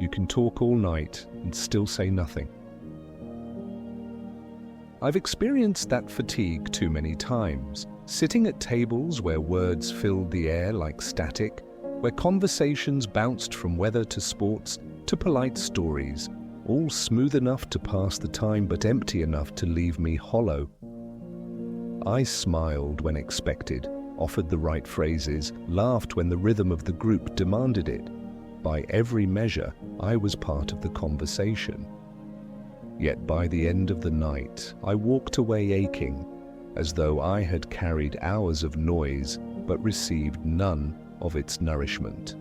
You can talk all night and still say nothing. I've experienced that fatigue too many times, sitting at tables where words filled the air like static, where conversations bounced from weather to sports to polite stories, all smooth enough to pass the time but empty enough to leave me hollow. I smiled when expected, offered the right phrases, laughed when the rhythm of the group demanded it. By every measure, I was part of the conversation. Yet by the end of the night, I walked away aching, as though I had carried hours of noise but received none of its nourishment.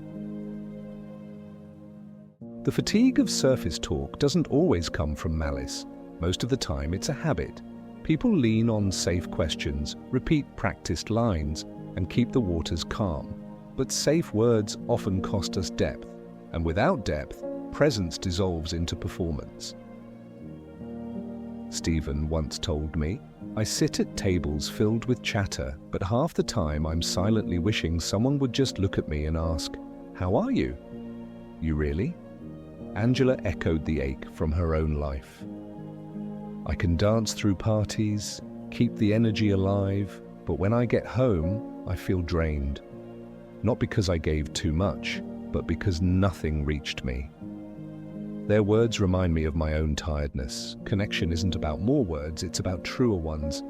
The fatigue of surface talk doesn't always come from malice. Most of the time, it's a habit. People lean on safe questions, repeat practiced lines, and keep the waters calm. But safe words often cost us depth, and without depth, presence dissolves into performance. Stephen once told me, "I sit at tables filled with chatter, but half the time I'm silently wishing someone would just look at me and ask, 'How are you?'" "You really?" Angela echoed the ache from her own life. I can dance through parties, keep the energy alive, but when I get home, I feel drained. Not because I gave too much, but because nothing reached me. Their words remind me of my own tiredness. Connection isn't about more words, it's about truer ones.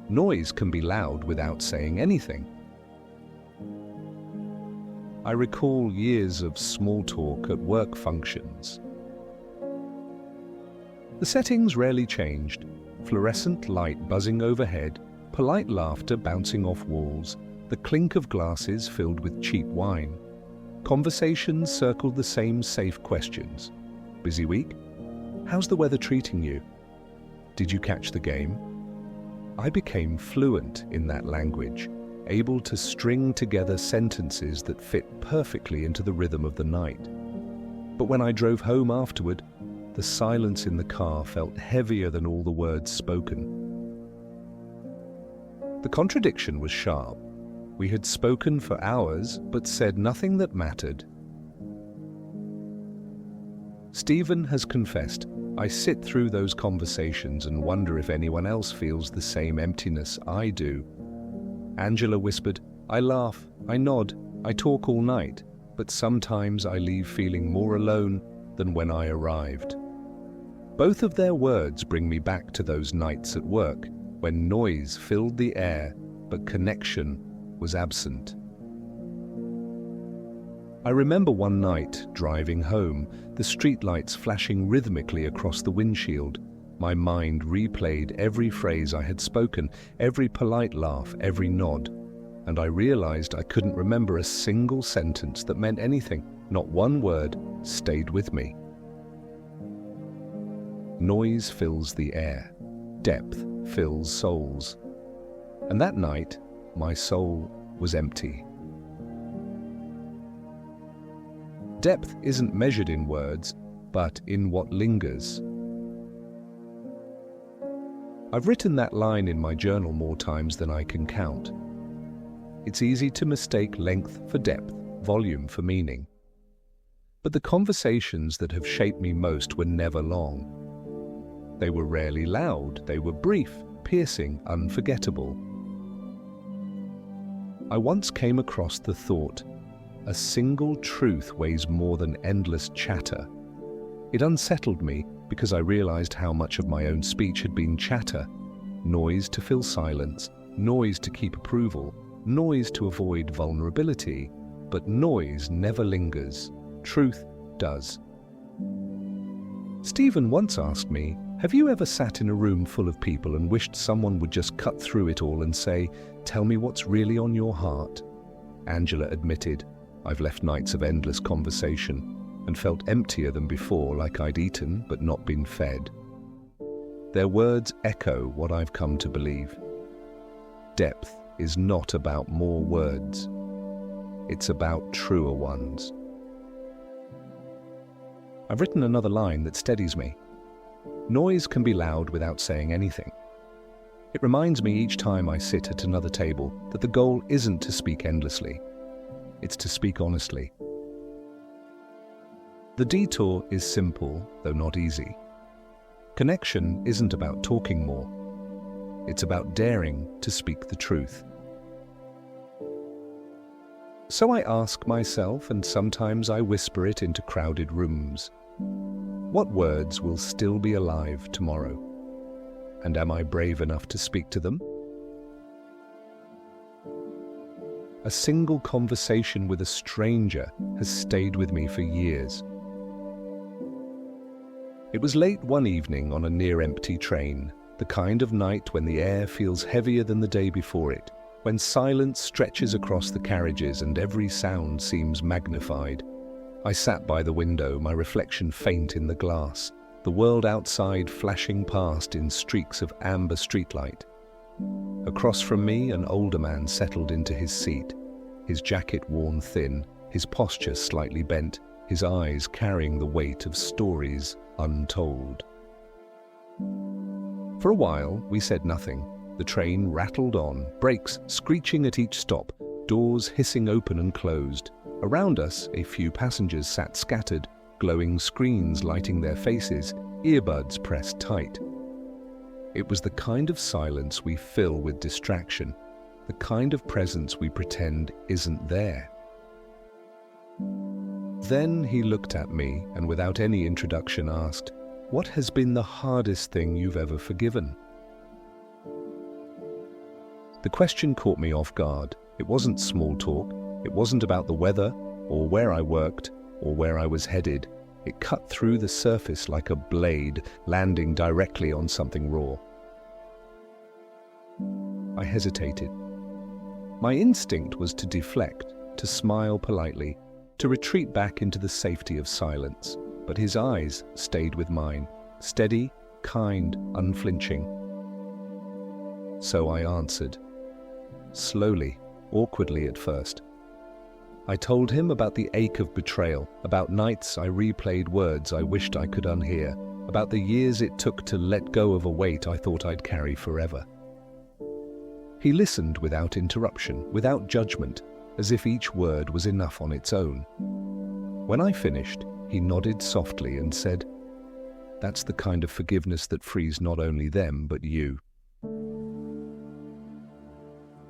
Noise can be loud without saying anything. I recall years of small talk at work functions. The settings rarely changed. Fluorescent light buzzing overhead, polite laughter bouncing off walls, the clink of glasses filled with cheap wine. Conversations circled the same safe questions. Busy week? How's the weather treating you? Did you catch the game? I became fluent in that language, able to string together sentences that fit perfectly into the rhythm of the night. But when I drove home afterward, the silence in the car felt heavier than all the words spoken. The contradiction was sharp. We had spoken for hours, but said nothing that mattered. Stephen has confessed, "I sit through those conversations and wonder if anyone else feels the same emptiness I do." Angela whispered, "I laugh, I nod, I talk all night, but sometimes I leave feeling more alone than when I arrived." Both of their words bring me back to those nights at work, when noise filled the air, but connection was absent. I remember one night, driving home, the streetlights flashing rhythmically across the windshield. My mind replayed every phrase I had spoken, every polite laugh, every nod, and I realized I couldn't remember a single sentence that meant anything. Not one word stayed with me. Noise fills the air. Depth fills souls. And that night, my soul was empty. Depth isn't measured in words, but in what lingers. I've written that line in my journal more times than I can count. It's easy to mistake length for depth, volume for meaning. But the conversations that have shaped me most were never long. They were rarely loud, they were brief, piercing, unforgettable. I once came across the thought, a single truth weighs more than endless chatter. It unsettled me because I realized how much of my own speech had been chatter. Noise to fill silence, noise to keep approval, noise to avoid vulnerability. But noise never lingers. Truth does. Stephen once asked me, "Have you ever sat in a room full of people and wished someone would just cut through it all and say, 'Tell me what's really on your heart'?" Angela admitted, "I've left nights of endless conversation and felt emptier than before, like I'd eaten but not been fed." Their words echo what I've come to believe. Depth is not about more words. It's about truer ones. I've written another line that steadies me. Noise can be loud without saying anything. It reminds me each time I sit at another table that the goal isn't to speak endlessly. It's to speak honestly. The detour is simple, though not easy. Connection isn't about talking more. It's about daring to speak the truth. So I ask myself, and sometimes I whisper it into crowded rooms, what words will still be alive tomorrow? And am I brave enough to speak to them? A single conversation with a stranger has stayed with me for years. It was late one evening on a near-empty train, the kind of night when the air feels heavier than the day before it, when silence stretches across the carriages and every sound seems magnified. I sat by the window, my reflection faint in the glass, the world outside flashing past in streaks of amber streetlight. Across from me, an older man settled into his seat, his jacket worn thin, his posture slightly bent, his eyes carrying the weight of stories untold. For a while, we said nothing. The train rattled on, brakes screeching at each stop, doors hissing open and closed. Around us, a few passengers sat scattered, glowing screens lighting their faces, earbuds pressed tight. It was the kind of silence we fill with distraction, the kind of presence we pretend isn't there. Then he looked at me and without any introduction asked, "What has been the hardest thing you've ever forgiven?" The question caught me off guard. It wasn't small talk. It wasn't about the weather, or where I worked, or where I was headed. It cut through the surface like a blade, landing directly on something raw. I hesitated. My instinct was to deflect, to smile politely, to retreat back into the safety of silence. But his eyes stayed with mine, steady, kind, unflinching. So I answered. Slowly, awkwardly at first. I told him about the ache of betrayal, about nights I replayed words I wished I could unhear, about the years it took to let go of a weight I thought I'd carry forever. He listened without interruption, without judgment, as if each word was enough on its own. When I finished, he nodded softly and said, "That's the kind of forgiveness that frees not only them, but you."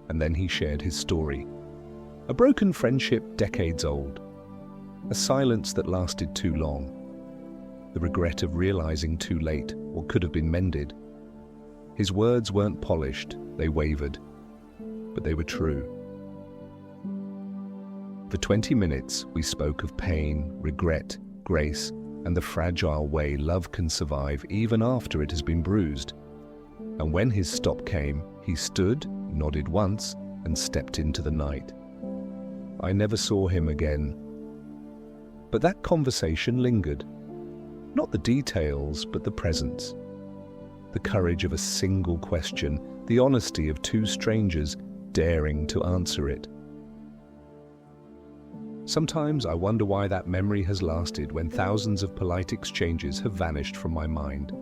And then he shared his story. A broken friendship decades old. A silence that lasted too long. The regret of realizing too late what could have been mended. His words weren't polished, they wavered. But they were true. For 20 minutes, we spoke of pain, regret, grace, and the fragile way love can survive even after it has been bruised. And when his stop came, he stood, nodded once, and stepped into the night. I never saw him again. But that conversation lingered. Not the details, but the presence. The courage of a single question, the honesty of two strangers daring to answer it. Sometimes I wonder why that memory has lasted when thousands of polite exchanges have vanished from my mind.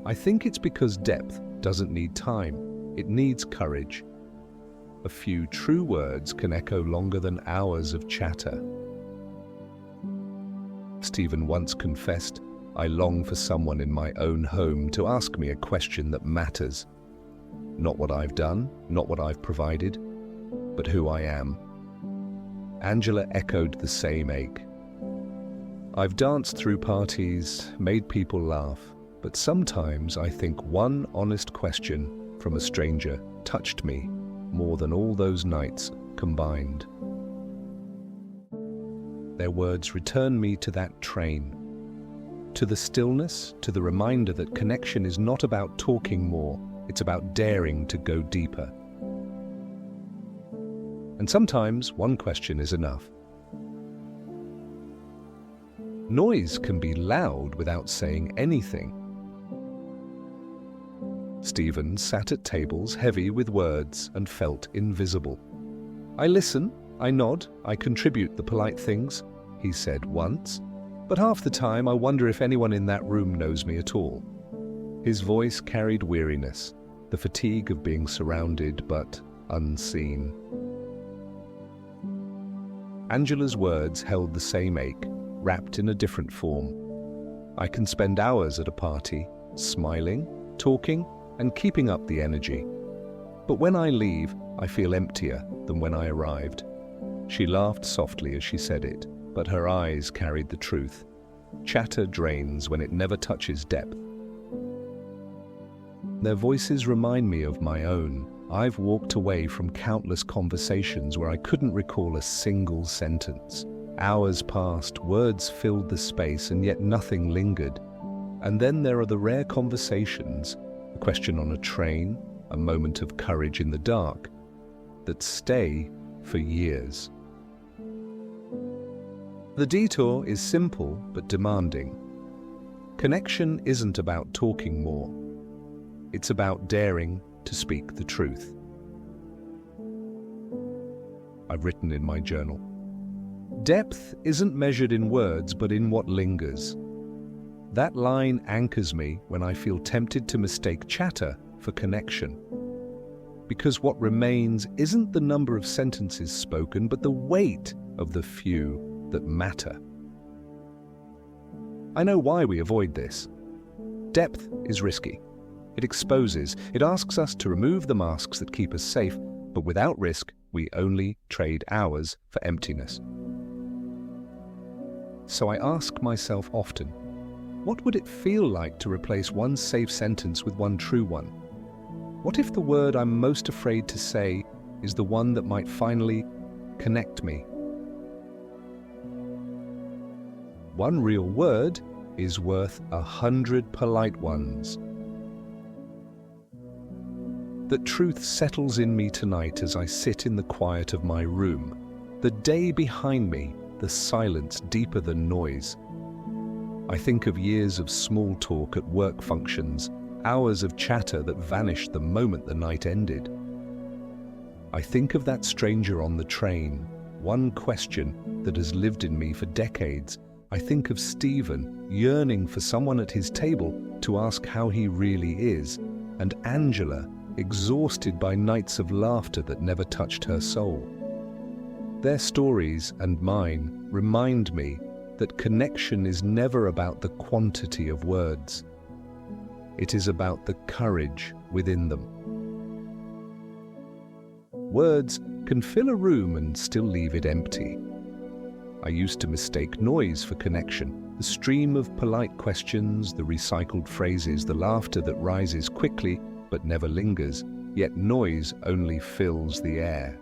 I think it's because depth doesn't need time, it needs courage. A few true words can echo longer than hours of chatter. Stephen once confessed, "I long for someone in my own home to ask me a question that matters. Not what I've done, not what I've provided, but who I am." Angela echoed the same ache. I've danced through parties, made people laugh, but sometimes I think one honest question from a stranger touched me more than all those nights combined. Their words return me to that train, to the stillness, to the reminder that connection is not about talking more, it's about daring to go deeper. And sometimes one question is enough. Noise can be loud without saying anything. Stephen sat at tables heavy with words and felt invisible. "I listen, I nod, I contribute the polite things," he said once, "but half the time I wonder if anyone in that room knows me at all." His voice carried weariness, the fatigue of being surrounded but unseen. Angela's words held the same ache. wrapped in a different form. I can spend hours at a party, smiling, talking, and keeping up the energy. But when I leave, I feel emptier than when I arrived. She laughed softly as she said it, but her eyes carried the truth. Chatter drains when it never touches depth. Their voices remind me of my own. I've walked away from countless conversations where I couldn't recall a single sentence. Hours passed, words filled the space, and yet nothing lingered. And then there are the rare conversations, a question on a train, a moment of courage in the dark, that stay for years. The detour is simple but demanding. Connection isn't about talking more. It's about daring to speak the truth. I've written in my journal. Depth isn't measured in words but in what lingers. That line anchors me when I feel tempted to mistake chatter for connection. Because what remains isn't the number of sentences spoken, but the weight of the few that matter. I know why we avoid this. Depth is risky. It exposes, it asks us to remove the masks that keep us safe, but without risk, we only trade hours for emptiness. So I ask myself often, what would it feel like to replace one safe sentence with one true one? What if the word I'm most afraid to say is the one that might finally connect me? One real word is worth 100 polite ones. That truth settles in me tonight as I sit in the quiet of my room. The day behind me, the silence deeper than noise. I think of years of small talk at work functions, hours of chatter that vanished the moment the night ended. I think of that stranger on the train, one question that has lived in me for decades. I think of Stephen yearning for someone at his table to ask how he really is, and Angela exhausted by nights of laughter that never touched her soul. Their stories and mine remind me that connection is never about the quantity of words. It is about the courage within them. Words can fill a room and still leave it empty. I used to mistake noise for connection, the stream of polite questions, the recycled phrases, the laughter that rises quickly but never lingers, yet noise only fills the air.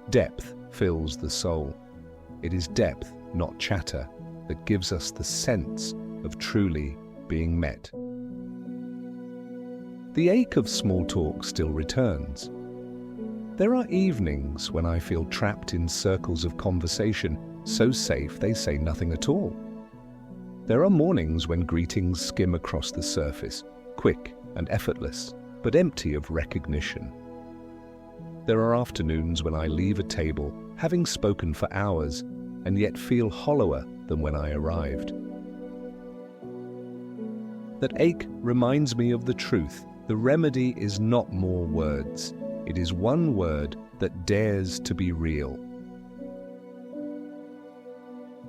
Depth fills the soul. It is depth, not chatter, that gives us the sense of truly being met. The ache of small talk still returns. There are evenings when I feel trapped in circles of conversation, so safe they say nothing at all. There are mornings when greetings skim across the surface, quick and effortless, but empty of recognition. There are afternoons when I leave a table, having spoken for hours, and yet feel hollower than when I arrived. That ache reminds me of the truth. The remedy is not more words. It is one word that dares to be real.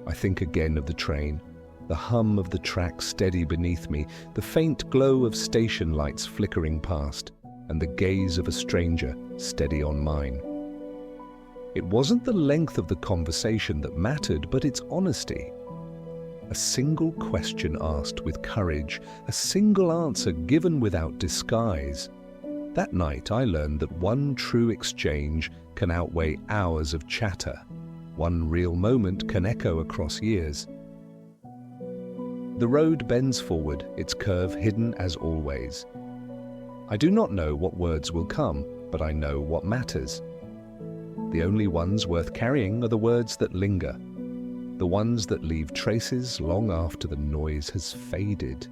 I think again of the train, the hum of the track steady beneath me, the faint glow of station lights flickering past, and the gaze of a stranger steady on mine. It wasn't the length of the conversation that mattered, but its honesty. A single question asked with courage, a single answer given without disguise. That night I learned that one true exchange can outweigh hours of chatter. One real moment can echo across years. The road bends forward, its curve hidden as always. I do not know what words will come, but I know what matters. The only ones worth carrying are the words that linger, the ones that leave traces long after the noise has faded.